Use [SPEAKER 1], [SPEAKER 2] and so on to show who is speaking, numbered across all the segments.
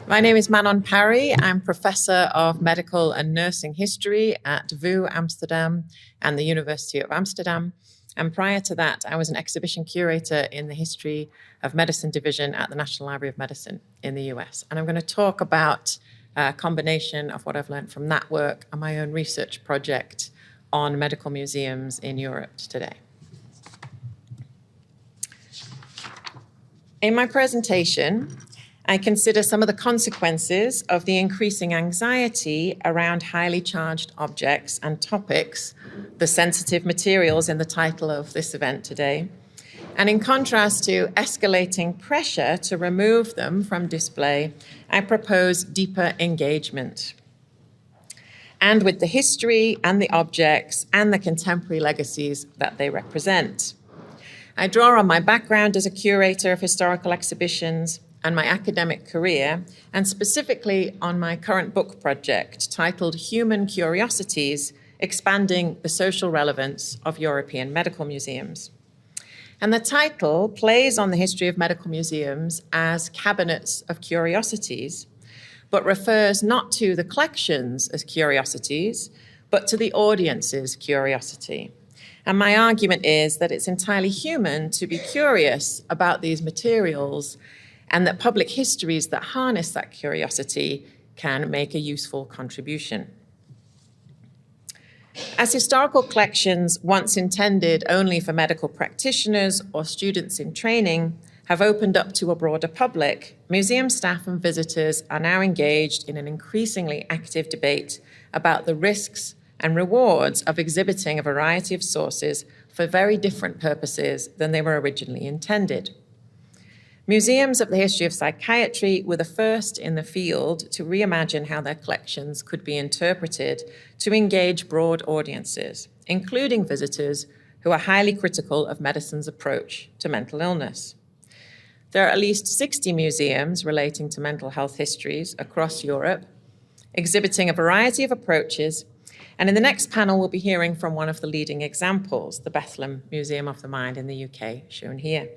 [SPEAKER 1] My name is Manon Parry. I'm Professor of Medical and Nursing History at VU Amsterdam and the University of Amsterdam. And prior to that, I was an exhibition curator in the History of Medicine division at the National Library of Medicine in the US. And I'm going to talk about a combination of what I've learned from that work and my own research project on medical museums in Europe today. In my presentation, I consider some of the consequences of the increasing anxiety around highly charged objects and topics, the sensitive materials in the title of this event today, and in contrast to escalating pressure to remove them from display, I propose deeper engagement. And with the history and the objects and the contemporary legacies that they represent. I draw on my background as a curator of historical exhibitions and my academic career, and specifically on my current book project titled Human Curiosities, Expanding the Social Relevance of European Medical Museums. And the title plays on the history of medical museums as cabinets of curiosities, but refers not to the collections as curiosities, but to the audience's curiosity. And my argument is that it's entirely human to be curious about these materials, and that public histories that harness that curiosity can make a useful contribution. As historical collections, once intended only for medical practitioners or students in training, have opened up to a broader public, museum staff and visitors are now engaged in an increasingly active debate about the risks and rewards of exhibiting a variety of sources for very different purposes than they were originally intended. Museums of the history of psychiatry were the first in the field to reimagine how their collections could be interpreted to engage broad audiences, including visitors who are highly critical of medicine's approach to mental illness. There are at least 60 museums relating to mental health histories across Europe, exhibiting a variety of approaches, and in the next panel we'll be hearing from one of the leading examples, the Bethlehem Museum of the Mind in the UK, shown here.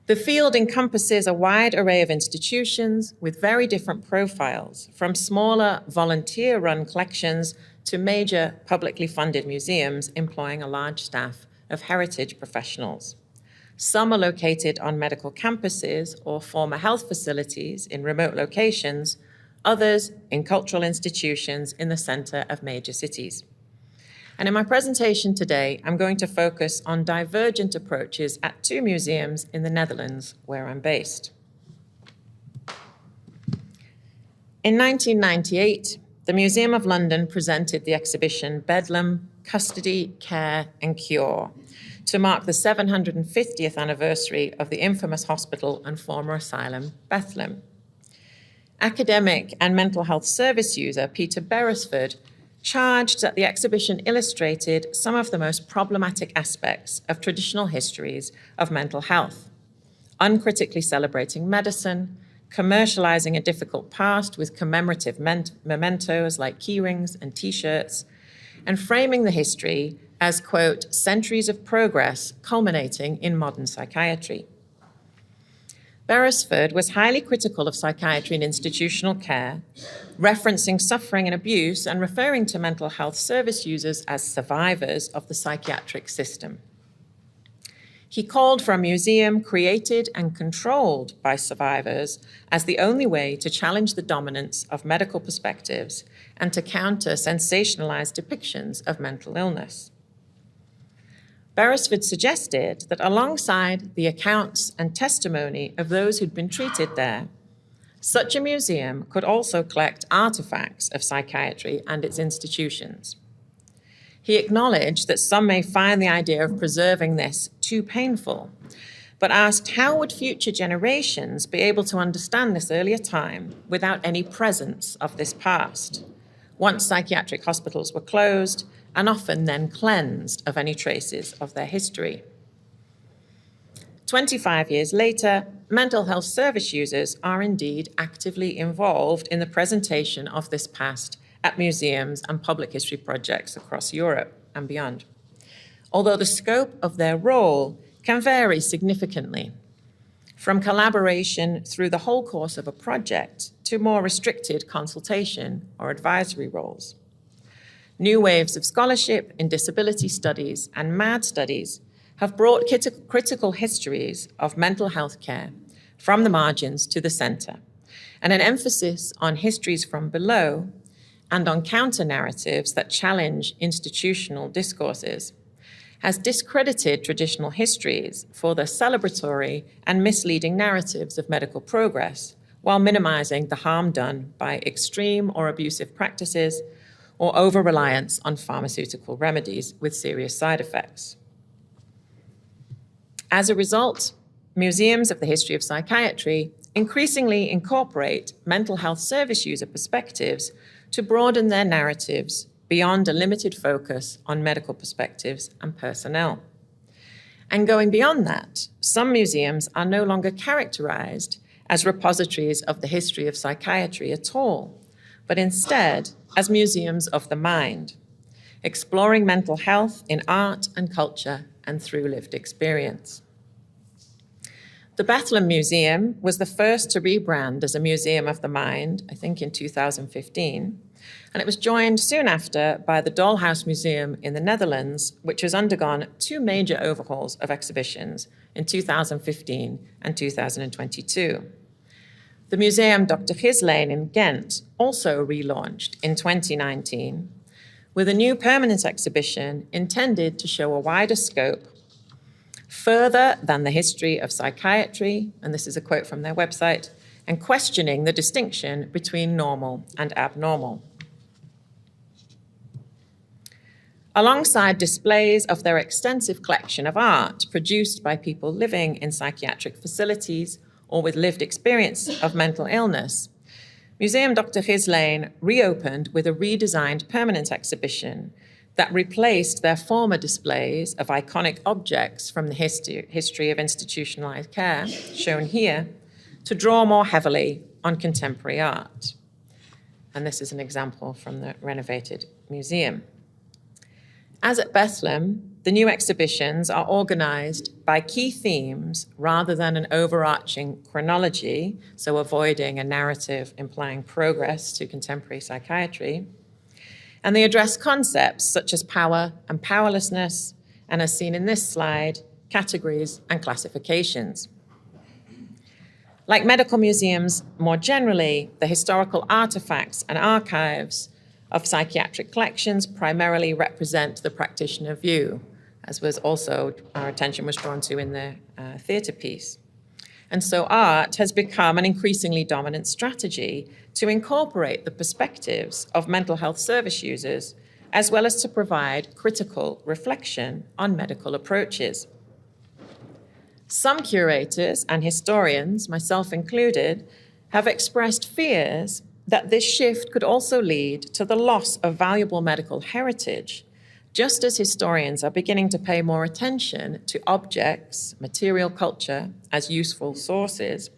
[SPEAKER 1] The field encompasses a wide array of institutions with very different profiles, from smaller volunteer-run collections to major publicly funded museums employing a large staff of heritage professionals. Some are located on medical campuses or former health facilities in remote locations, others in cultural institutions in the center of major cities. And in my presentation today, I'm going to focus on divergent approaches at two museums in the Netherlands, where I'm based. In 1998, the Museum of London presented the exhibition Bedlam, Custody, Care and Cure to mark the 750th anniversary of the infamous hospital and former asylum, Bethlehem. Academic and mental health service user Peter Beresford charged that the exhibition illustrated some of the most problematic aspects of traditional histories of mental health, uncritically celebrating medicine, commercializing a difficult past with commemorative mementos like keyrings and T-shirts, and framing the history as, quote, centuries of progress culminating in modern psychiatry. Beresford was highly critical of psychiatry and institutional care, referencing suffering and abuse and referring to mental health service users as survivors of the psychiatric system. He called for a museum created and controlled by survivors as the only way to challenge the dominance of medical perspectives and to counter sensationalized depictions of mental illness. Beresford suggested that alongside the accounts and testimony of those who'd been treated there, such a museum could also collect artifacts of psychiatry and its institutions. He acknowledged that some may find the idea of preserving this too painful, but asked how would future generations be able to understand this earlier time without any presence of this past, once psychiatric hospitals were closed and often then cleansed of any traces of their history. 25 years later, mental health service users are indeed actively involved in the presentation of this past at museums and public history projects across Europe and beyond, although the scope of their role can vary significantly. from collaboration through the whole course of a project to more restricted consultation or advisory roles. New waves of scholarship in disability studies and MAD studies have brought critical histories of mental health care from the margins to the centre, and an emphasis on histories from below and on counter-narratives that challenge institutional discourses has discredited traditional histories for the celebratory and misleading narratives of medical progress, while minimizing the harm done by extreme or abusive practices or over-reliance on pharmaceutical remedies with serious side effects. As a result, museums of the history of psychiatry increasingly incorporate mental health service user perspectives to broaden their narratives beyond a limited focus on medical perspectives and personnel. And going beyond that, some museums are no longer characterized as repositories of the history of psychiatry at all, but instead as museums of the mind, exploring mental health in art and culture and through lived experience. The Bethlehem Museum was the first to rebrand as a Museum of the Mind, I think in 2015, and it was joined soon after by the Dollhouse Museum in the Netherlands, which has undergone 2 major overhauls of exhibitions in 2015 and 2022. The Museum Dr. Ghislaine in Ghent also relaunched in 2019 with a new permanent exhibition intended to show a wider scope, further than the history of psychiatry, and this is a quote from their website, and questioning the distinction between normal and abnormal. Alongside displays of their extensive collection of art produced by people living in psychiatric facilities or with lived experience of mental illness, Museum Dr. Ghislaine reopened with a redesigned permanent exhibition that replaced their former displays of iconic objects from the history of institutionalized care, shown here, to draw more heavily on contemporary art. And this is an example from the renovated museum. As at Bethlehem, the new exhibitions are organized by key themes rather than an overarching chronology, so avoiding a narrative implying progress to contemporary psychiatry. And they address concepts such as power and powerlessness, and as seen in this slide, categories and classifications. Like medical museums more generally, the historical artifacts and archives of psychiatric collections primarily represent the practitioner view, as was also our attention was drawn to in the theatre piece. And so art has become an increasingly dominant strategy to incorporate the perspectives of mental health service users, as well as to provide critical reflection on medical approaches. Some curators and historians, myself included, have expressed fears that this shift could also lead to the loss of valuable medical heritage, just as historians are beginning to pay more attention to objects, material culture, as useful sources,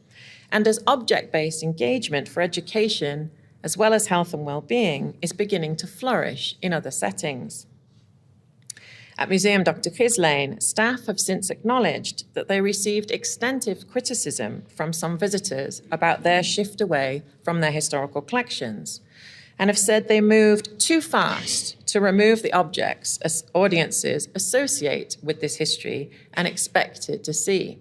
[SPEAKER 1] and as object-based engagement for education, as well as health and well-being, is beginning to flourish in other settings. At Museum Dr. Ghislaine, staff have since acknowledged that they received extensive criticism from some visitors about their shift away from their historical collections, and have said they moved too fast to remove the objects as audiences associate with this history and expected to see.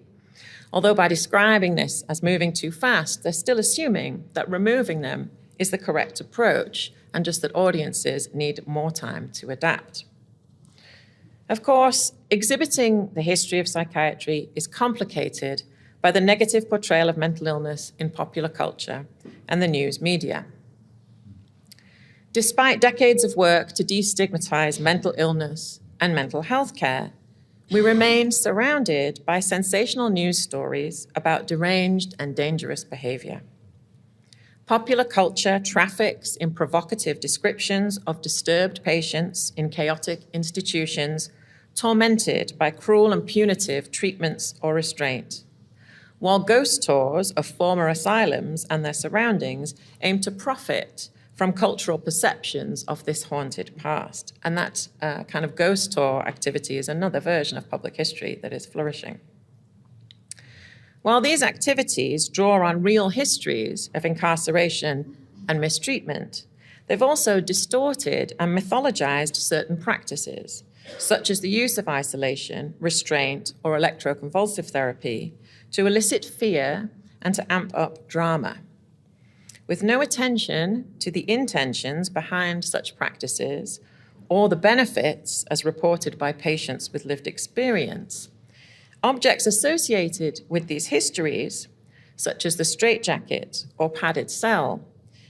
[SPEAKER 1] Although by describing this as moving too fast, they're still assuming that removing them is the correct approach, and just that audiences need more time to adapt. Of course, exhibiting the history of psychiatry is complicated by the negative portrayal of mental illness in popular culture and the news media. Despite decades of work to destigmatize mental illness and mental health care, we remain surrounded by sensational news stories about deranged and dangerous behavior. Popular culture traffics in provocative descriptions of disturbed patients in chaotic institutions, tormented by cruel and punitive treatments or restraint, while ghost tours of former asylums and their surroundings aim to profit from cultural perceptions of this haunted past. And that kind of ghost tour activity is another version of public history that is flourishing. While these activities draw on real histories of incarceration and mistreatment, they've also distorted and mythologized certain practices, such as the use of isolation, restraint, or electroconvulsive therapy to elicit fear and to amp up drama, with no attention to the intentions behind such practices or the benefits as reported by patients with lived experience. Objects associated with these histories, such as the straitjacket or padded cell,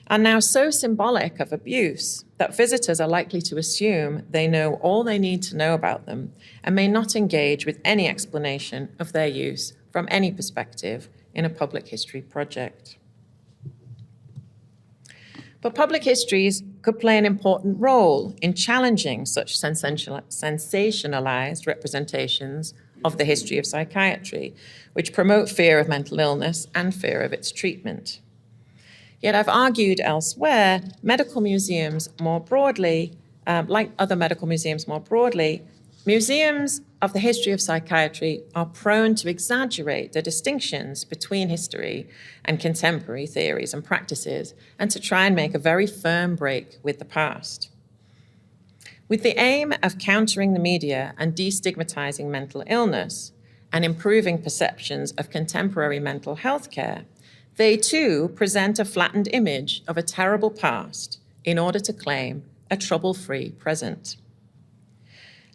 [SPEAKER 1] are now so symbolic of abuse that visitors are likely to assume they know all they need to know about them and may not engage with any explanation of their use from any perspective in a public history project. But public histories could play an important role in challenging such sensationalized representations of the history of psychiatry, which promote fear of mental illness and fear of its treatment. Yet I've argued elsewhere, medical museums more broadly, like other medical museums more broadly, museums of the history of psychiatry are prone to exaggerate the distinctions between history and contemporary theories and practices, and to try and make a very firm break with the past. With the aim of countering the media and destigmatizing mental illness and improving perceptions of contemporary mental health care, they too present a flattened image of a terrible past in order to claim a trouble-free present.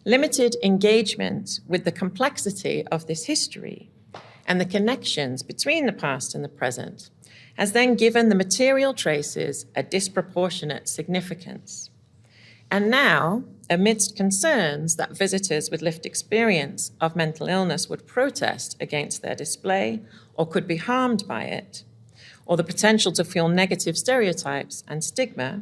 [SPEAKER 1] Limited engagement with the complexity of this history and the connections between the past and the present has then given the material traces a disproportionate significance. And now, amidst concerns that visitors with lived experience of mental illness would protest against their display or could be harmed by it, or the potential to feel negative stereotypes and stigma,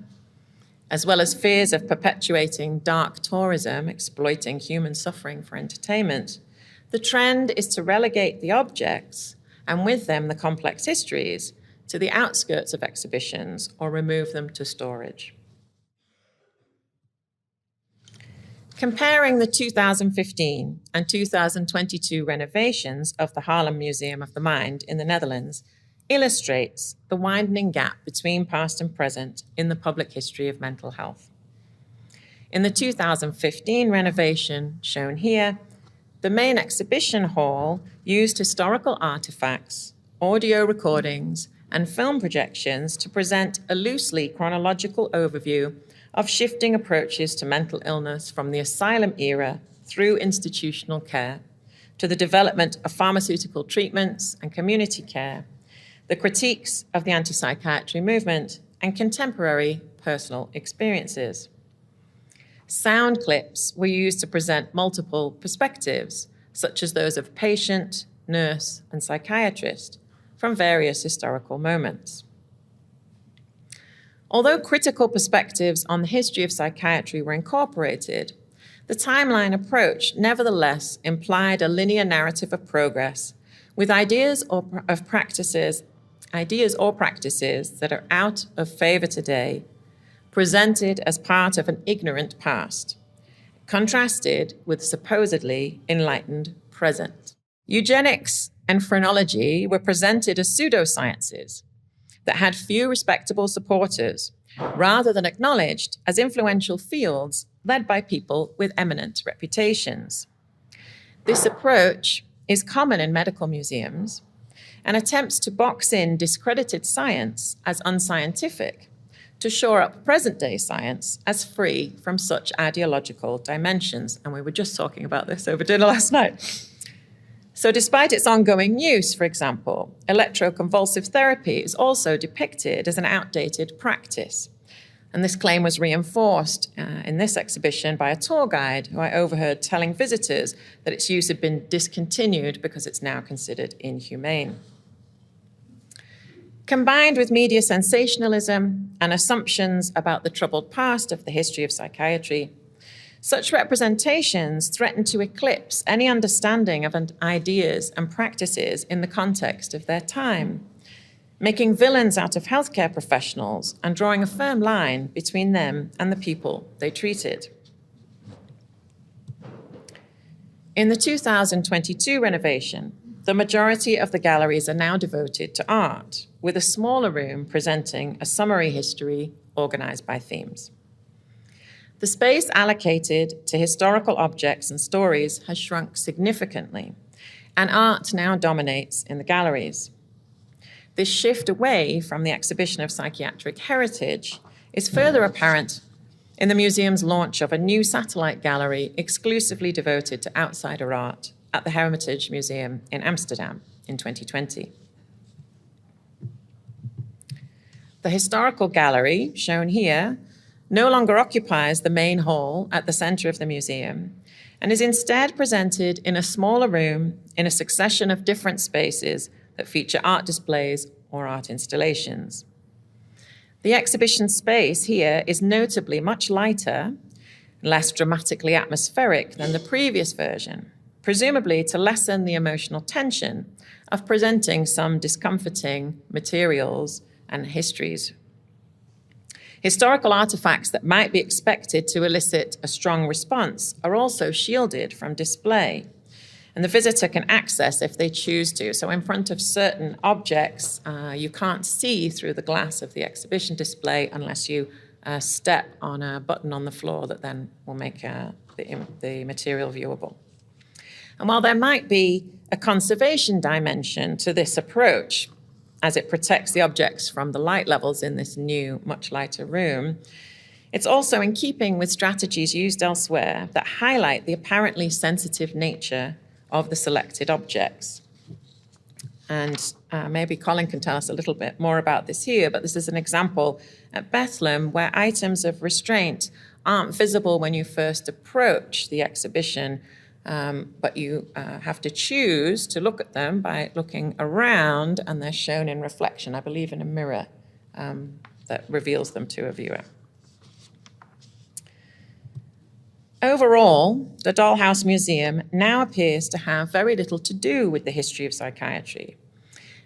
[SPEAKER 1] as well as fears of perpetuating dark tourism, exploiting human suffering for entertainment, the trend is to relegate the objects, and with them the complex histories, to the outskirts of exhibitions or remove them to storage. Comparing the 2015 and 2022 renovations of the Haarlem Museum of the Mind in the Netherlands illustrates the widening gap between past and present in the public history of mental health. In the 2015 renovation shown here, the main exhibition hall used historical artifacts, audio recordings, and film projections to present a loosely chronological overview of shifting approaches to mental illness from the asylum era through institutional care to the development of pharmaceutical treatments and community care, the critiques of the anti-psychiatry movement, and contemporary personal experiences. Sound clips were used to present multiple perspectives, such as those of patient, nurse, and psychiatrist, from various historical moments. Although critical perspectives on the history of psychiatry were incorporated, the timeline approach nevertheless implied a linear narrative of progress with ideas or practices that are out of favor today, presented as part of an ignorant past, contrasted with supposedly enlightened present. Eugenics and phrenology were presented as pseudosciences that had few respectable supporters, rather than acknowledged as influential fields led by people with eminent reputations. This approach is common in medical museums and attempts to box in discredited science as unscientific to shore up present-day science as free from such ideological dimensions. And we were just talking about this over dinner last night. So despite its ongoing use, for example, electroconvulsive therapy is also depicted as an outdated practice. And this claim was reinforced in this exhibition by a tour guide who I overheard telling visitors that its use had been discontinued because it's now considered inhumane. Combined with media sensationalism and assumptions about the troubled past of the history of psychiatry, such representations threaten to eclipse any understanding of ideas and practices in the context of their time, making villains out of healthcare professionals and drawing a firm line between them and the people they treated. In the 2022 renovation, the majority of the galleries are now devoted to art, with a smaller room presenting a summary history organized by themes. The space allocated to historical objects and stories has shrunk significantly, and art now dominates in the galleries. This shift away from the exhibition of psychiatric heritage is further apparent in the museum's launch of a new satellite gallery exclusively devoted to outsider art at the Hermitage Museum in Amsterdam in 2020. The historical gallery, shown here, no longer occupies the main hall at the center of the museum and is instead presented in a smaller room in a succession of different spaces that feature art displays or art installations. The exhibition space here is notably much lighter, less dramatically atmospheric than the previous version, presumably to lessen the emotional tension of presenting some discomforting materials and histories. Historical artifacts that might be expected to elicit a strong response are also shielded from display, and the visitor can access if they choose to. So in front of certain objects, you can't see through the glass of the exhibition display unless you step on a button on the floor that then will make the material viewable. And while there might be a conservation dimension to this approach, as it protects the objects from the light levels in this new, much lighter room, it's also in keeping with strategies used elsewhere that highlight the apparently sensitive nature of the selected objects. And maybe Colin can tell us a little bit more about this here, but this is an example at Bethlehem where items of restraint aren't visible when you first approach the exhibition, but you have to choose to look at them by looking around, and they're shown in reflection, I believe in a mirror that reveals them to a viewer. Overall, the Dollhouse Museum now appears to have very little to do with the history of psychiatry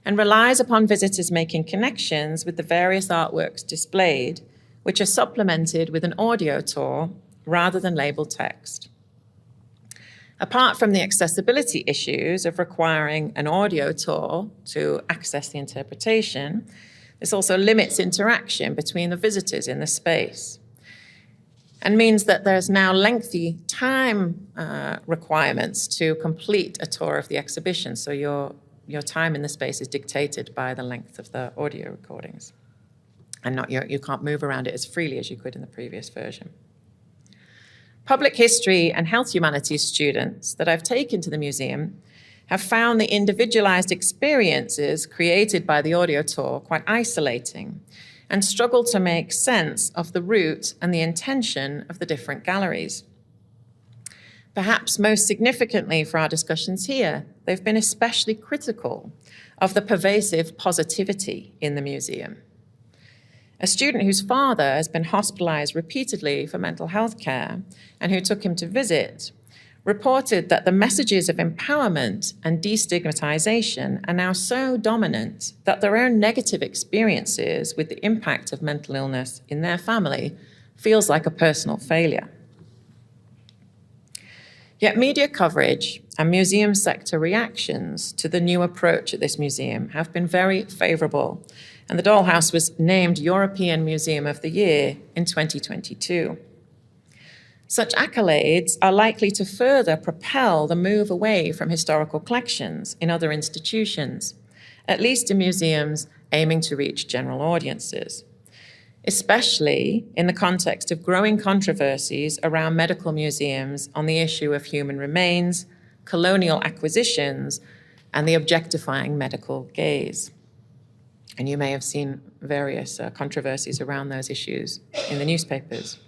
[SPEAKER 1] and relies upon visitors making connections with the various artworks displayed, which are supplemented with an audio tour rather than labeled text. Apart from the accessibility issues of requiring an audio tour to access the interpretation, this also limits interaction between the visitors in the space and means that there's now lengthy time requirements to complete a tour of the exhibition. So your time in the space is dictated by the length of the audio recordings, and you can't move around it as freely as you could in the previous version. Public history and health humanities students that I've taken to the museum have found the individualized experiences created by the audio tour quite isolating and struggle to make sense of the route and the intention of the different galleries. Perhaps most significantly for our discussions here, they've been especially critical of the pervasive positivity in the museum. A student whose father has been hospitalized repeatedly for mental health care and who took him to visit reported that the messages of empowerment and destigmatization are now so dominant that their own negative experiences with the impact of mental illness in their family feels like a personal failure. Yet media coverage and museum sector reactions to the new approach at this museum have been very favorable, and the Dollhouse was named European Museum of the Year in 2022. Such accolades are likely to further propel the move away from historical collections in other institutions, at least in museums aiming to reach general audiences, especially in the context of growing controversies around medical museums on the issue of human remains, colonial acquisitions, and the objectifying medical gaze. And you may have seen various controversies around those issues in the newspapers.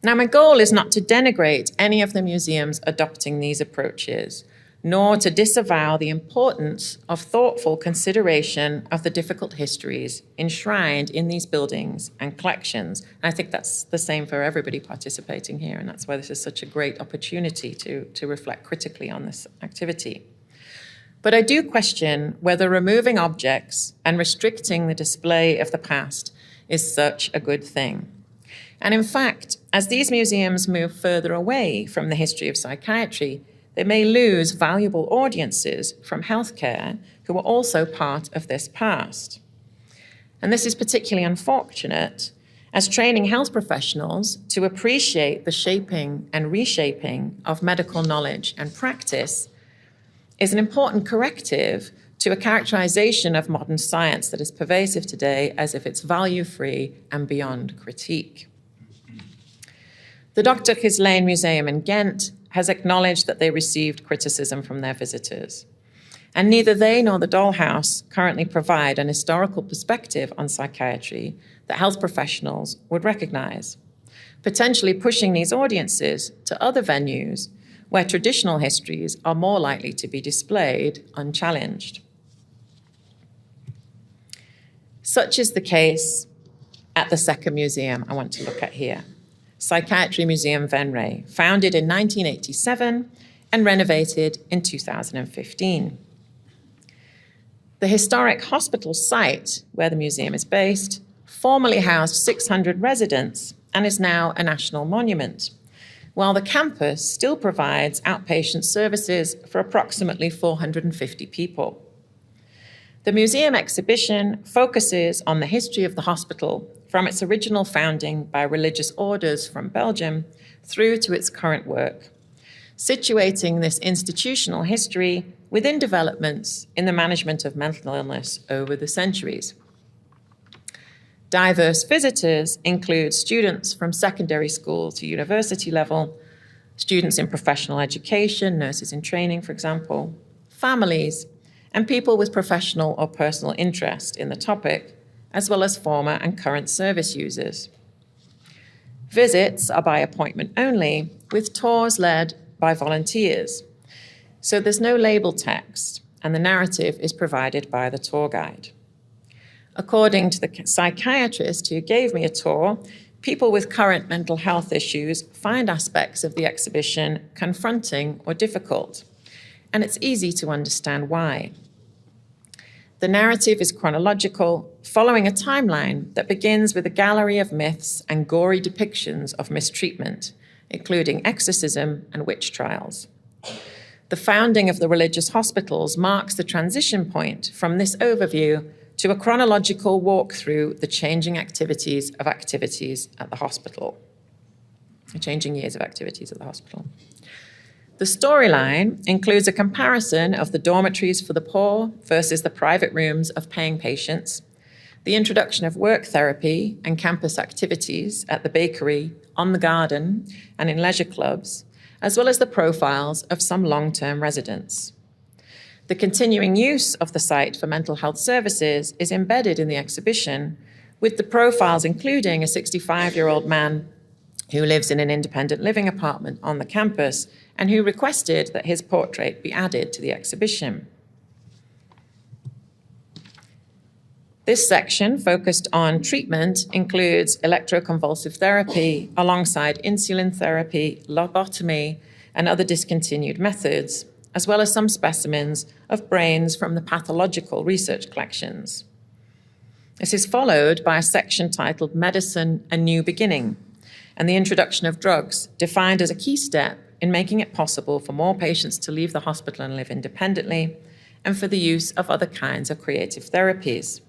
[SPEAKER 1] Now, my goal is not to denigrate any of the museums adopting these approaches, nor to disavow the importance of thoughtful consideration of the difficult histories enshrined in these buildings and collections. And I think that's the same for everybody participating here, and that's why this is such a great opportunity to reflect critically on this activity. But I do question whether removing objects and restricting the display of the past is such a good thing. And in fact, as these museums move further away from the history of psychiatry, they may lose valuable audiences from healthcare who are also part of this past. And this is particularly unfortunate as training health professionals to appreciate the shaping and reshaping of medical knowledge and practice is an important corrective to a characterization of modern science that is pervasive today as if it's value-free and beyond critique. The Dr. Ghislaine Museum in Ghent has acknowledged that they received criticism from their visitors. And neither they nor the Dollhouse currently provide an historical perspective on psychiatry that health professionals would recognize, potentially pushing these audiences to other venues where traditional histories are more likely to be displayed unchallenged. Such is the case at the second museum I want to look at here, Psychiatry Museum Venray, founded in 1987 and renovated in 2015. The historic hospital site where the museum is based formerly housed 600 residents and is now a national monument, while the campus still provides outpatient services for approximately 450 people. The museum exhibition focuses on the history of the hospital from its original founding by religious orders from Belgium through to its current work, situating this institutional history within developments in the management of mental illness over the centuries. Diverse visitors include students from secondary school to university level, students in professional education, nurses in training, for example, families, and people with professional or personal interest in the topic, as well as former and current service users. Visits are by appointment only, with tours led by volunteers. So there's no label text, and the narrative is provided by the tour guide. According to the psychiatrist who gave me a tour, people with current mental health issues find aspects of the exhibition confronting or difficult, and it's easy to understand why. The narrative is chronological, following a timeline that begins with a gallery of myths and gory depictions of mistreatment, including exorcism and witch trials. The founding of the religious hospitals marks the transition point from this overview to a chronological walk through the changing activities at the hospital, the changing years of activities at the hospital. The storyline includes a comparison of the dormitories for the poor versus the private rooms of paying patients, the introduction of work therapy and campus activities at the bakery, on the garden, and in leisure clubs, as well as the profiles of some long-term residents. The continuing use of the site for mental health services is embedded in the exhibition, with the profiles including a 65-year-old man who lives in an independent living apartment on the campus and who requested that his portrait be added to the exhibition. This section, focused on treatment, includes electroconvulsive therapy alongside insulin therapy, lobotomy, and other discontinued methods, as well as some specimens of brains from the pathological research collections. This is followed by a section titled Medicine, a New Beginning, and the introduction of drugs, defined as a key step in making it possible for more patients to leave the hospital and live independently, and for the use of other kinds of creative therapies.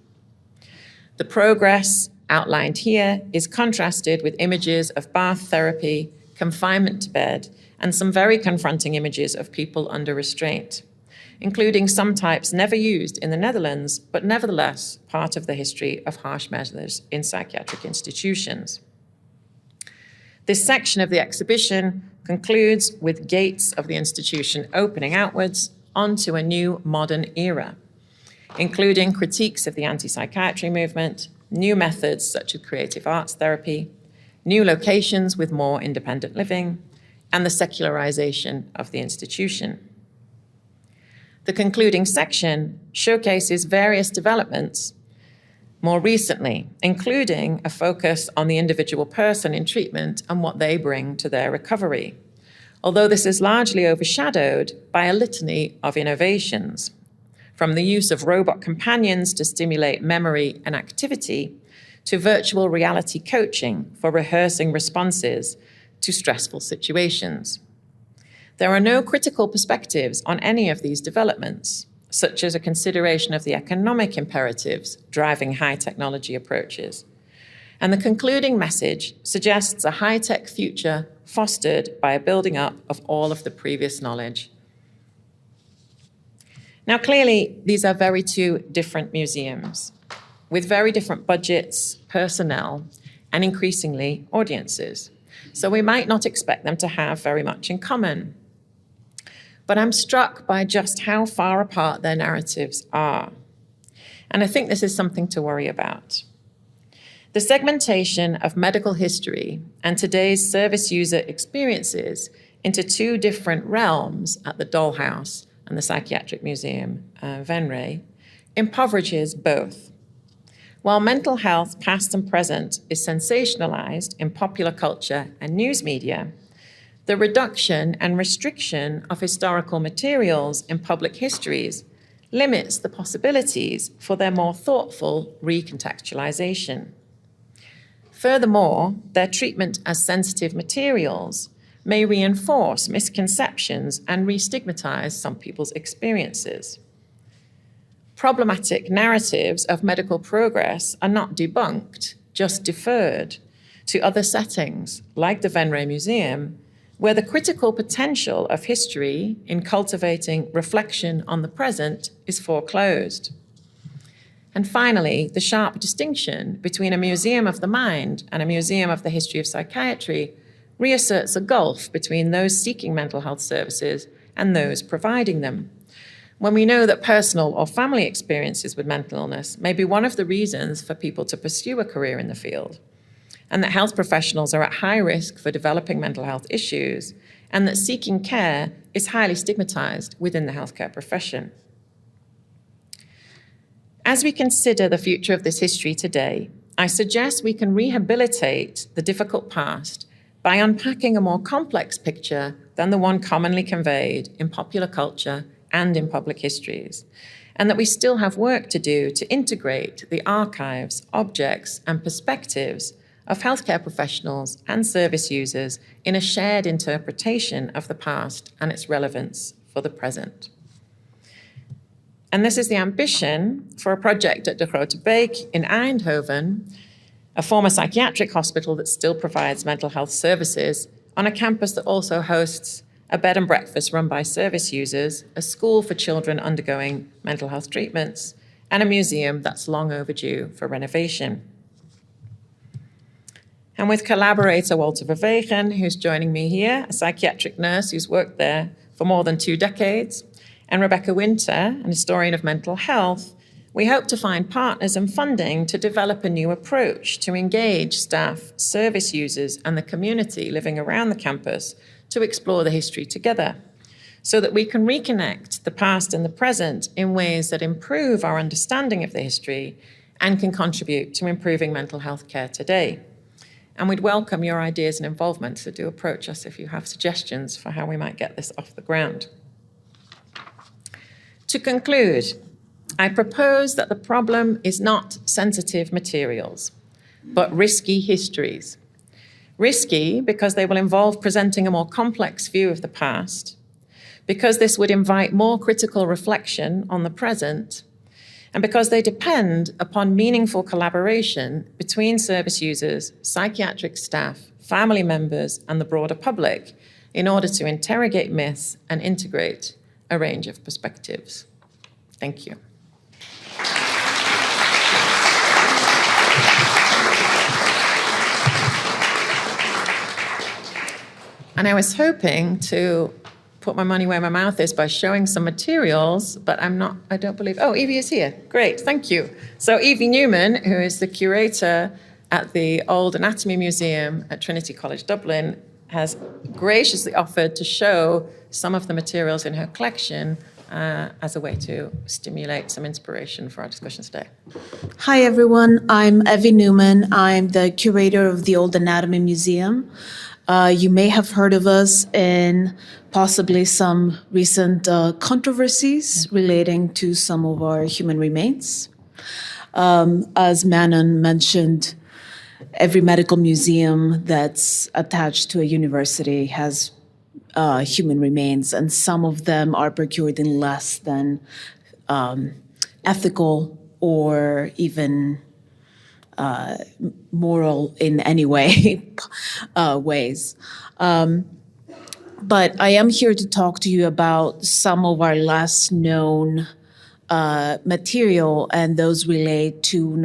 [SPEAKER 1] The progress outlined here is contrasted with images of bath therapy, confinement to bed, and some very confronting images of people under restraint, including some types never used in the Netherlands, but nevertheless part of the history of harsh measures in psychiatric institutions. This section of the exhibition concludes with gates of the institution opening outwards onto a new modern era, including critiques of the anti-psychiatry movement, new methods such as creative arts therapy, new locations with more independent living, and the secularization of the institution. The concluding section showcases various developments more recently, including a focus on the individual person in treatment and what they bring to their recovery, although this is largely overshadowed by a litany of innovations, from the use of robot companions to stimulate memory and activity, to virtual reality coaching for rehearsing responses to stressful situations. There are no critical perspectives on any of these developments, such as a consideration of the economic imperatives driving high technology approaches. And the concluding message suggests a high-tech future fostered by a building up of all of the previous knowledge. Now, clearly, these are very two different museums with very different budgets, personnel, and increasingly audiences. So we might not expect them to have very much in common. But I'm struck by just how far apart their narratives are. And I think this is something to worry about. The segmentation of medical history and today's service user experiences into two different realms at the Dollhouse and the Psychiatric Museum, Venray, impoverishes both. While mental health, past and present, is sensationalized in popular culture and news media, the reduction and restriction of historical materials in public histories limits the possibilities for their more thoughtful recontextualization. Furthermore, their treatment as sensitive materials may reinforce misconceptions and re-stigmatize some people's experiences. Problematic narratives of medical progress are not debunked, just deferred to other settings, like the Venray Museum, where the critical potential of history in cultivating reflection on the present is foreclosed. And finally, the sharp distinction between a museum of the mind and a museum of the history of psychiatry reasserts a gulf between those seeking mental health services and those providing them. When we know that personal or family experiences with mental illness may be one of the reasons for people to pursue a career in the field, and that health professionals are at high risk for developing mental health issues, and that seeking care is highly stigmatized within the healthcare profession. As we consider the future of this history today, I suggest we can rehabilitate the difficult past by unpacking a more complex picture than the one commonly conveyed in popular culture and in public histories, and that we still have work to do to integrate the archives, objects, and perspectives of healthcare professionals and service users in a shared interpretation of the past and its relevance for the present. And this is the ambition for a project at De Grote Beek in Eindhoven, a former psychiatric hospital that still provides mental health services on a campus that also hosts a bed and breakfast run by service users, a school for children undergoing mental health treatments, and a museum that's long overdue for renovation. And with collaborator Walter Verwegen, who's joining me here, a psychiatric nurse who's worked there for more than 2 decades, and Rebecca Winter, an historian of mental health, we hope to find partners and funding to develop a new approach to engage staff, service users, and the community living around the campus to explore the history together, so that we can reconnect the past and the present in ways that improve our understanding of the history and can contribute to improving mental health care today. And we'd welcome your ideas and involvement, so do approach us if you have suggestions for how we might get this off the ground. To conclude, I propose that the problem is not sensitive materials, but risky histories. Risky because they will involve presenting a more complex view of the past, because this would invite more critical reflection on the present, and because they depend upon meaningful collaboration between service users, psychiatric staff, family members, and the broader public in order to interrogate myths and integrate a range of perspectives. Thank you. And I was hoping to put my money where my mouth is by showing some materials, but I don't believe, oh, Evie is here. Great, thank you. So Evie Numen, who is the curator at the Old Anatomy Museum at Trinity College Dublin, has graciously offered to show some of the materials in her collection as a way to stimulate some inspiration for our discussion today.
[SPEAKER 2] Hi, everyone. I'm Evie Numen. I'm the curator of the Old Anatomy Museum. You may have heard of us in possibly some recent controversies relating to some of our human remains. As Manon mentioned, every medical museum that's attached to a university has human remains, and some of them are procured in less than ethical or even moral in any way ways. But I am here to talk to you about some of our less known material, and those relate to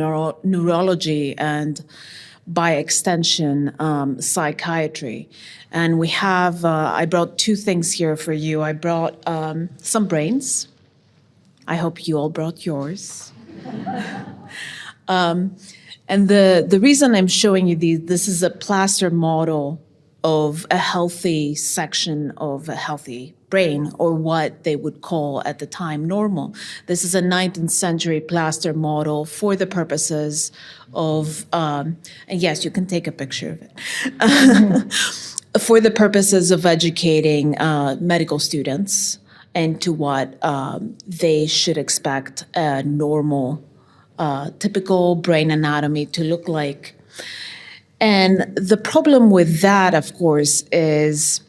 [SPEAKER 2] neurology and, by extension, psychiatry. And we have, I brought two things here for you. I brought some brains. I hope you all brought yours. And the reason I'm showing you these, this is a plaster model of a healthy section of a healthy brain, or what they would call at the time normal. This is a 19th century plaster model for the purposes of, and yes, you can take a picture of it, for the purposes of educating medical students into what they should expect a normal, typical brain anatomy to look like. And the problem with that, of course, is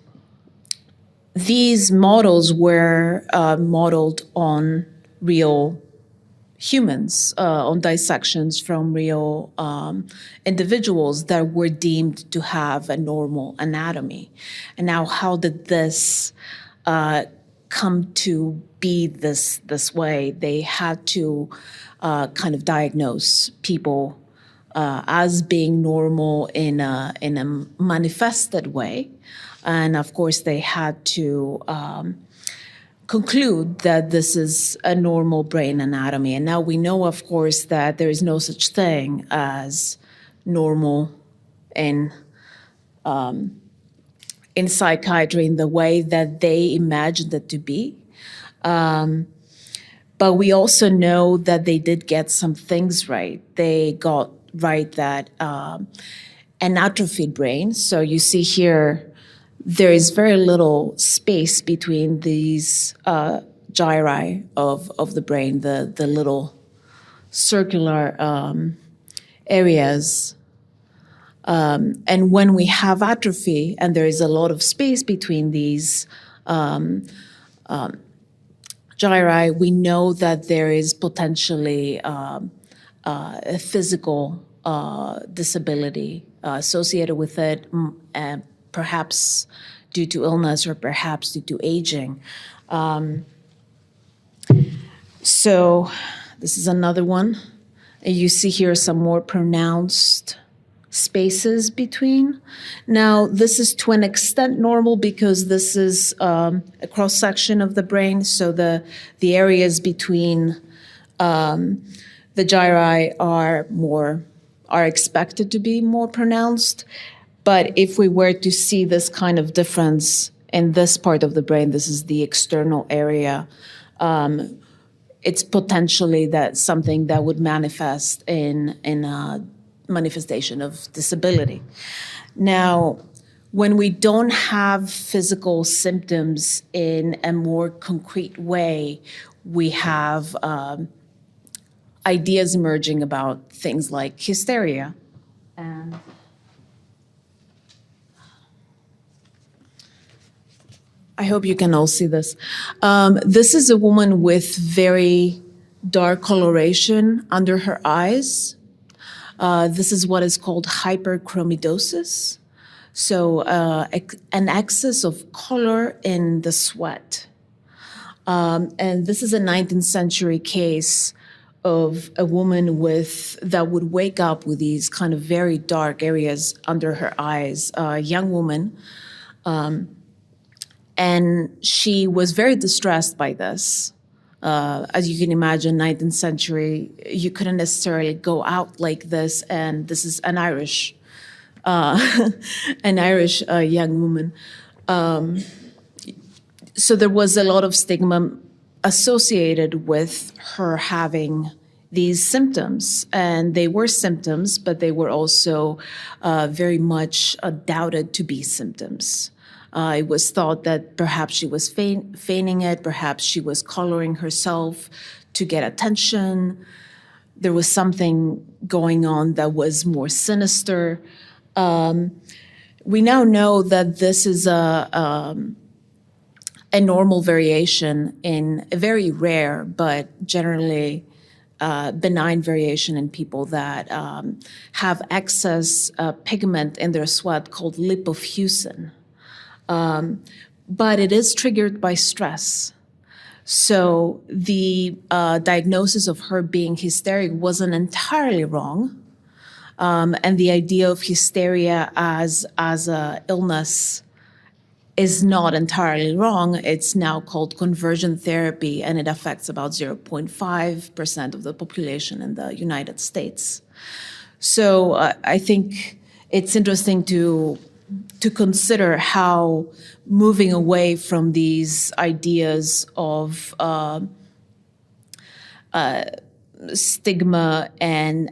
[SPEAKER 2] these models were modeled on real humans, on dissections from real individuals that were deemed to have a normal anatomy. And now, how did this come to be this way? They had to kind of diagnose people as being normal in a manifested way. And of course, they had to conclude that this is a normal brain anatomy. And now we know, of course, that there is no such thing as normal in psychiatry in the way that they imagined it to be. But we also know that they did get some things right. They got right that an atrophied brain. So you see here, there is very little space between these gyri of the brain, the little circular areas. And when we have atrophy and there is a lot of space between these gyri, we know that there is potentially a physical disability associated with it, perhaps due to illness or perhaps due to aging. So this is another one. You see here some more pronounced spaces between. Now, this is to an extent normal because this is a cross-section of the brain, so the areas between the gyri are expected to be more pronounced. But if we were to see this kind of difference in this part of the brain, this is the external area, it's potentially that something that would manifest in a manifestation of disability. Now, when we don't have physical symptoms in a more concrete way, we have ideas emerging about things like hysteria. And I hope you can all see this. This is a woman with very dark coloration under her eyes. This is what is called hyperchromidosis. So an excess of color in the sweat. And this is a 19th century case of a woman that would wake up with these kind of very dark areas under her eyes, a young woman. And she was very distressed by this. As you can imagine, 19th century, you couldn't necessarily go out like this, and this is an Irish young woman. So there was a lot of stigma associated with her having these symptoms, and they were symptoms, but they were also very much doubted to be symptoms. It was thought that perhaps she was feigning it, perhaps she was coloring herself to get attention. There was something going on that was more sinister. We now know that this is a normal variation in a very rare but generally benign variation in people that have excess pigment in their sweat called lipofuscin. But it is triggered by stress. So the diagnosis of her being hysteric wasn't entirely wrong. And the idea of hysteria as a illness is not entirely wrong. It's now called conversion therapy, and it affects about 0.5% of the population in the United States. So I think it's interesting to consider how moving away from these ideas of stigma and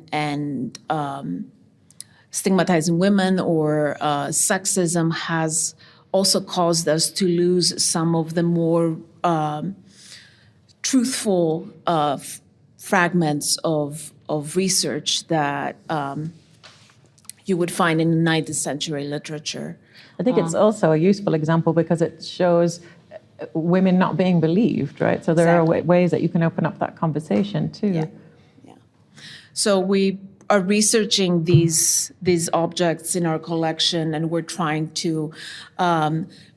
[SPEAKER 2] stigmatizing women or sexism has also caused us to lose some of the more truthful fragments of research that you would find in the 19th century literature.
[SPEAKER 3] I think it's also a useful example because it shows women not being believed, right? So there are ways that you can open up that conversation too.
[SPEAKER 2] Yeah. So we are researching these objects in our collection, and we're trying to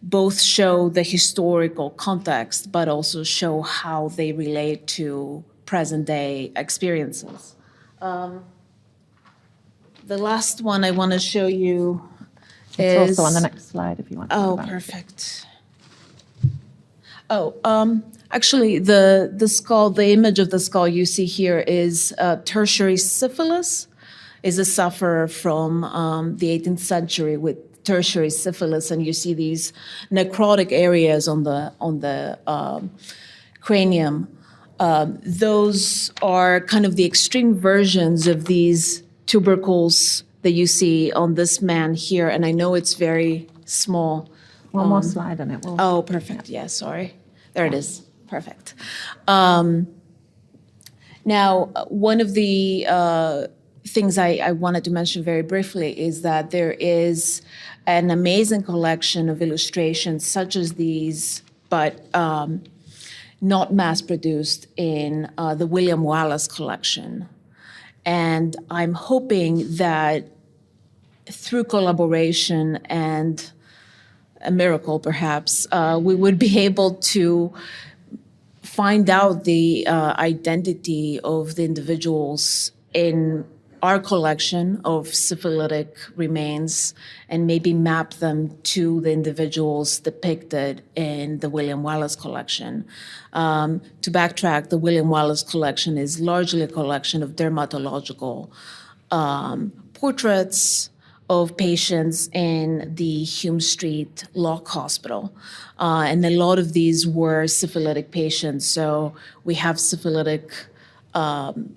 [SPEAKER 2] both show the historical context, but also show how they relate to present day experiences. The last one I want to show you is...
[SPEAKER 3] It's also on the next slide if you want to.
[SPEAKER 2] Oh, perfect. Actually, the skull, the image of the skull you see here is tertiary syphilis, is a sufferer from the 18th century with tertiary syphilis, and you see these necrotic areas on the cranium. Those are kind of the extreme versions of these tubercles that you see on this man here, and I know it's very small.
[SPEAKER 3] One more slide on it.
[SPEAKER 2] Oh, perfect. Yeah, sorry. There it is. Perfect. Now, one of the things I wanted to mention very briefly is that there is an amazing collection of illustrations such as these, but not mass-produced in the William Wallace collection. And I'm hoping that through collaboration and a miracle, perhaps, we would be able to find out the identity of the individuals in our collection of syphilitic remains and maybe map them to the individuals depicted in the William Wallace collection. To backtrack, the William Wallace collection is largely a collection of dermatological portraits of patients in the Hume Street Lock Hospital. And a lot of these were syphilitic patients. So we have syphilitic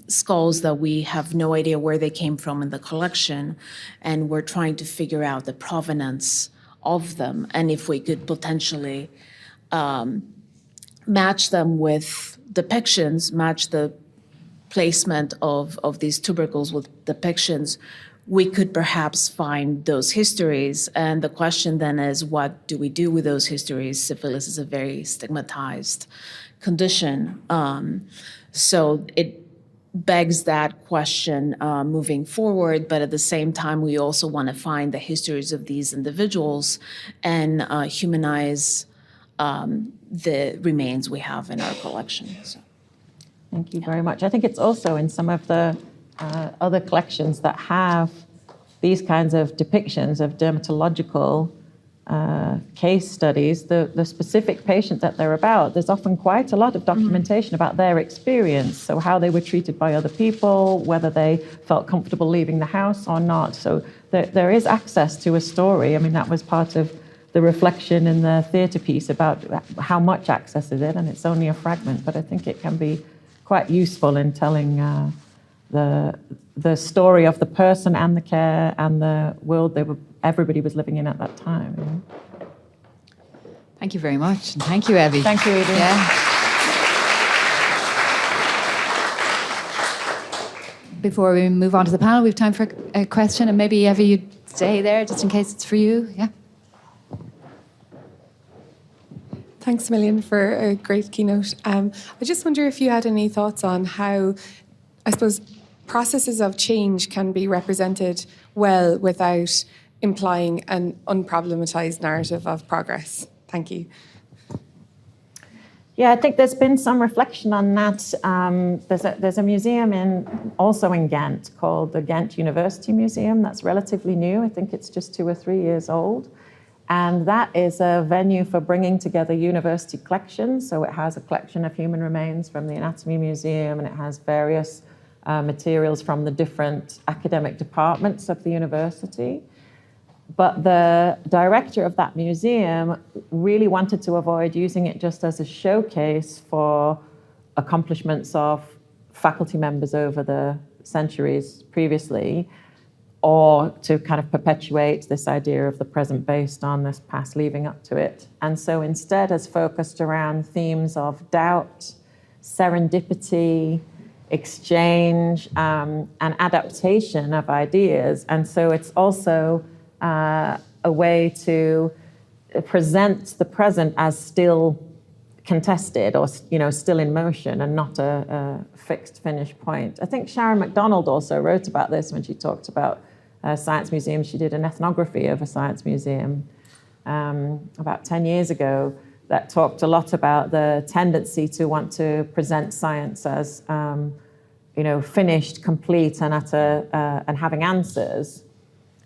[SPEAKER 2] skulls that we have no idea where they came from in the collection. And we're trying to figure out the provenance of them and if we could potentially match them with depictions, match the placement of these tubercles with depictions, we could perhaps find those histories. And the question then is, what do we do with those histories? Syphilis is a very stigmatized condition. So it begs that question moving forward. But at the same time, we also want to find the histories of these individuals and humanize the remains we have in our collection. So.
[SPEAKER 3] Thank you very much. I think it's also in some of the other collections that have these kinds of depictions of dermatological case studies, the specific patient that they're about. There's often quite a lot of documentation about their experience, so how they were treated by other people, whether they felt comfortable leaving the house or not. So there is access to a story. I mean, that was part of the reflection in the theatre piece about how much access is it, and it's only a fragment, but I think it can be quite useful in telling the story of the person and the care and the world everybody was living in at that time. You know?
[SPEAKER 4] Thank you very much, and thank you, Evie.
[SPEAKER 3] Thank you, Evie.
[SPEAKER 4] Yeah. Before we move on to the panel, we have time for a question, and maybe Evie, you'd stay there just in case it's for you. Yeah.
[SPEAKER 5] Thanks a million for a great keynote. I just wonder if you had any thoughts on how, I suppose, processes of change can be represented well without implying an unproblematized narrative of progress. Thank you.
[SPEAKER 3] Yeah, I think there's been some reflection on that. There's a museum also in Ghent called the Ghent University Museum that's relatively new. I think it's just 2 or 3 years old. And that is a venue for bringing together university collections. So it has a collection of human remains from the Anatomy Museum, and it has various materials from the different academic departments of the university. But the director of that museum really wanted to avoid using it just as a showcase for accomplishments of faculty members over the centuries previously, or to kind of perpetuate this idea of the present based on this past leading up to it. And so instead has focused around themes of doubt, serendipity, exchange, and adaptation of ideas. And so it's also a way to present the present as still contested or still in motion and not a fixed finish point. I think Sharon MacDonald also wrote about this when she talked about science museums. She did an ethnography of a science museum about 10 years ago that talked a lot about the tendency to want to present science as finished, complete, and and having answers,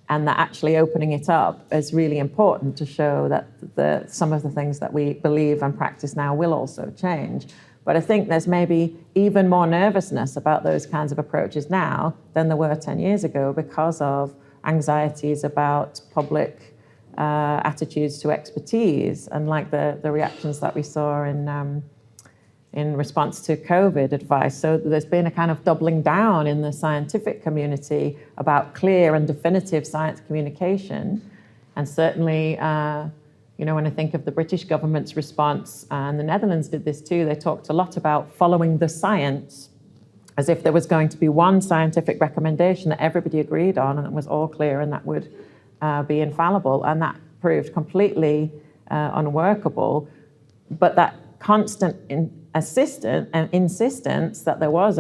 [SPEAKER 3] and that actually opening it up is really important to show that some of the things that we believe and practice now will also change. But I think there's maybe even more nervousness about those kinds of approaches now than there were 10 years ago because of anxieties about public attitudes to expertise, and like the reactions that we saw in response to COVID advice. So there's been a kind of doubling down in the scientific community about clear and definitive science communication. And certainly, when I think of the British government's response, and the Netherlands did this too, they talked a lot about following the science, as if there was going to be one scientific recommendation that everybody agreed on and it was all clear and that would be infallible. And that proved completely unworkable. But that constant insistence that there was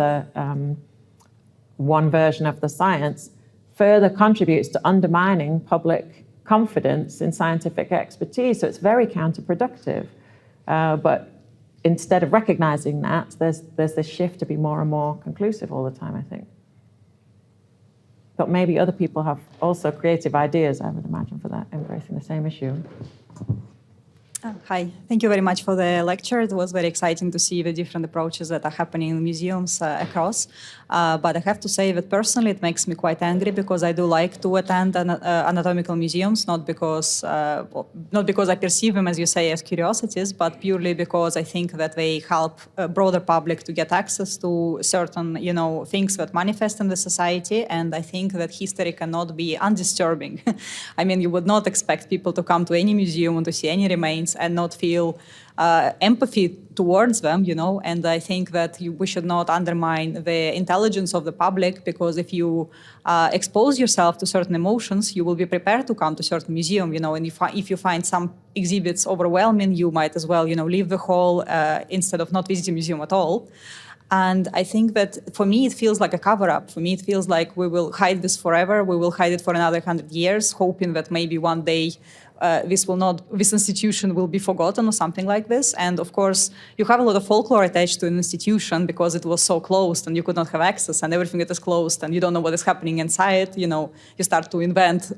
[SPEAKER 3] one version of the science further contributes to undermining public confidence in scientific expertise. So it's very counterproductive. But instead of recognizing that, there's this shift to be more and more conclusive all the time, I think. But maybe other people have also creative ideas, I would imagine, for that, embracing the same issue.
[SPEAKER 6] Hi, thank you very much for the lecture. It was very exciting to see the different approaches that are happening in museums across. But I have to say that personally it makes me quite angry because I do like to attend anatomical museums, not because I perceive them, as you say, as curiosities, but purely because I think that they help a broader public to get access to certain, things that manifest in the society. And I think that history cannot be undisturbing. I mean, you would not expect people to come to any museum and to see any remains and not feel empathy towards them, and I think that we should not undermine the intelligence of the public, because if you expose yourself to certain emotions, you will be prepared to come to certain museum, and if you find some exhibits overwhelming, you might as well, leave the hall instead of not visiting museum at all. And I think that for me, it feels like a cover-up. For me, it feels like we will hide this forever. We will hide it for another 100 years, hoping that maybe one day this institution will be forgotten or something like this. And of course, you have a lot of folklore attached to an institution because it was so closed and you could not have access, and everything that is closed and you don't know what is happening inside, you start to invent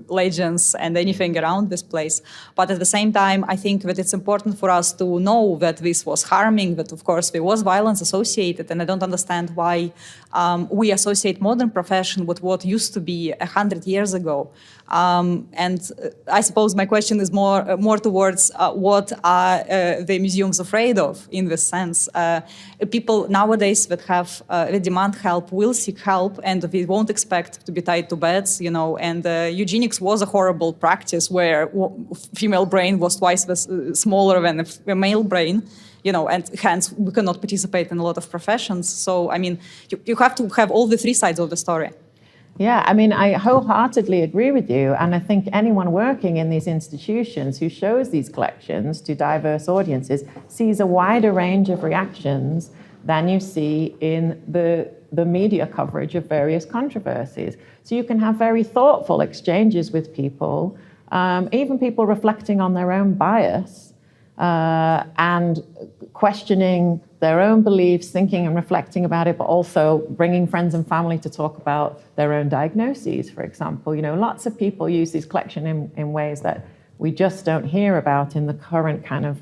[SPEAKER 6] legends and anything around this place. But at the same time, I think that it's important for us to know that this was harming, that of course there was violence associated, and I don't understand why we associate modern profession with what used to be 100 years ago. And I suppose my question is more towards what are the museums afraid of in this sense. People nowadays that demand help will seek help, and we won't expect to be tied to beds, and eugenics was a horrible practice where female brain was twice smaller than a male brain. And hence we cannot participate in a lot of professions. So, I mean, you have to have all the three sides of the story.
[SPEAKER 3] Yeah, I mean, I wholeheartedly agree with you. And I think anyone working in these institutions who shows these collections to diverse audiences sees a wider range of reactions than you see in the media coverage of various controversies. So you can have very thoughtful exchanges with people, even people reflecting on their own bias and questioning their own beliefs, thinking and reflecting about it, but also bringing friends and family to talk about their own diagnoses, for example. You know, lots of people use these collections in ways that we just don't hear about in the current kind of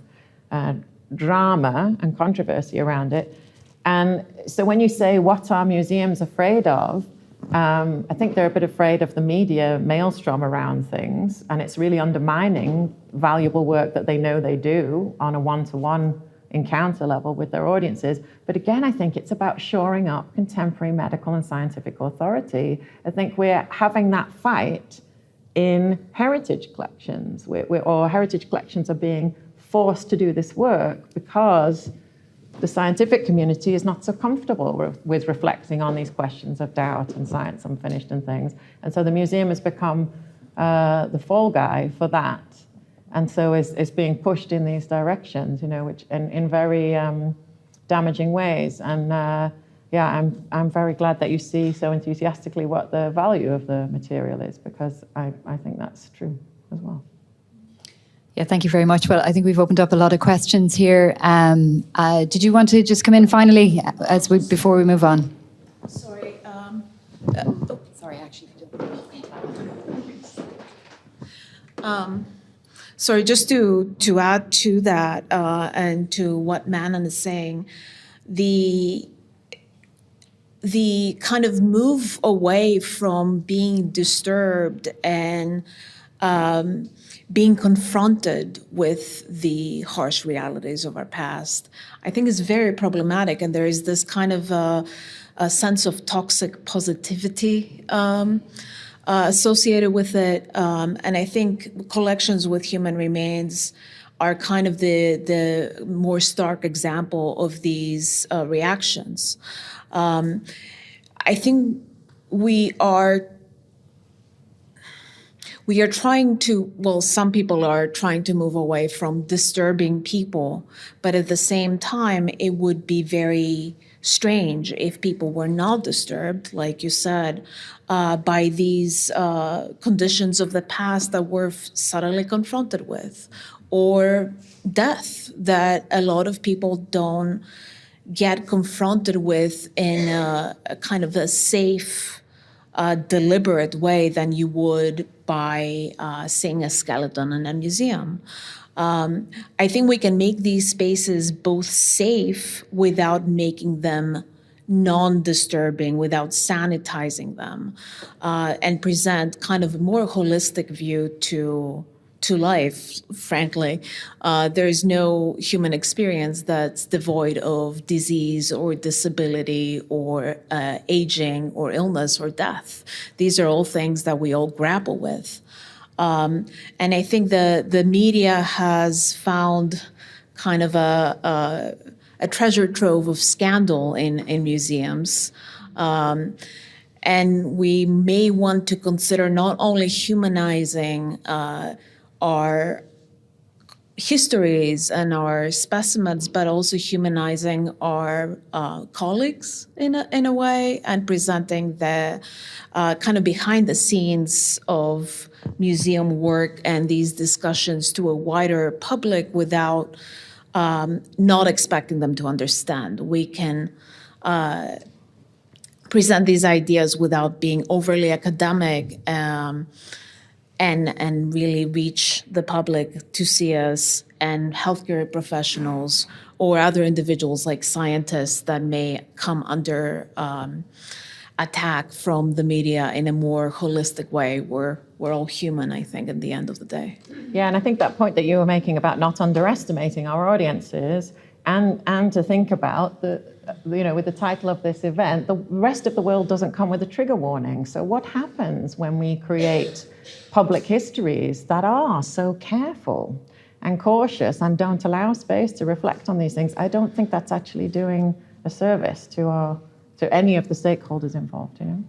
[SPEAKER 3] drama and controversy around it. And so when you say, what are museums afraid of? I think they're a bit afraid of the media maelstrom around things, and it's really undermining valuable work that they know they do on a one-to-one encounter level with their audiences. But again, I think it's about shoring up contemporary medical and scientific authority. I think we're having that fight in heritage collections, or heritage collections are being forced to do this work because the scientific community is not so comfortable with reflecting on these questions of doubt and science unfinished and things. And so the museum has become the fall guy for that. And so is being pushed in these directions, you know, which in very damaging ways. And yeah, I'm very glad that you see so enthusiastically what the value of the material is, because I think that's true as well.
[SPEAKER 4] Yeah, thank you very much. Well, I think we've opened up a lot of questions here. Did you want to just come in finally before we move on?
[SPEAKER 2] Sorry. Sorry, actually. Sorry, just to add to that and to what Manon is saying, the kind of move away from being disturbed and being confronted with the harsh realities of our past, I think is very problematic. And there is this kind of a sense of toxic positivity associated with it. And I think collections with human remains are kind of the more stark example of these reactions. I think we are trying to, well, some people are trying to move away from disturbing people, but at the same time, it would be very strange if people were not disturbed, like you said, by these conditions of the past that we're suddenly confronted with, or death that a lot of people don't get confronted with in a kind of a safe, deliberate way than you would by seeing a skeleton in a museum. I think we can make these spaces both safe without making them non-disturbing, without sanitizing them, and present kind of a more holistic view to life, frankly. There is no human experience that's devoid of disease or disability or aging or illness or death. These are all things that we all grapple with. And I think the media has found kind of a treasure trove of scandal in museums. And we may want to consider not only humanizing our histories and our specimens, but also humanizing our colleagues in a way, and presenting the kind of behind the scenes of museum work and these discussions to a wider public without not expecting them to understand. We can present these ideas without being overly academic, and really reach the public to see us, and healthcare professionals or other individuals like scientists that may come under attack from the media in a more holistic way. We're all human, I think, at the end of the day.
[SPEAKER 3] Yeah, and I think that point that you were making about not underestimating our audiences, and to think about with the title of this event, the rest of the world doesn't come with a trigger warning. So what happens when we create public histories that are so careful and cautious and don't allow space to reflect on these things? I don't think that's actually doing a service to any of the stakeholders involved, you know?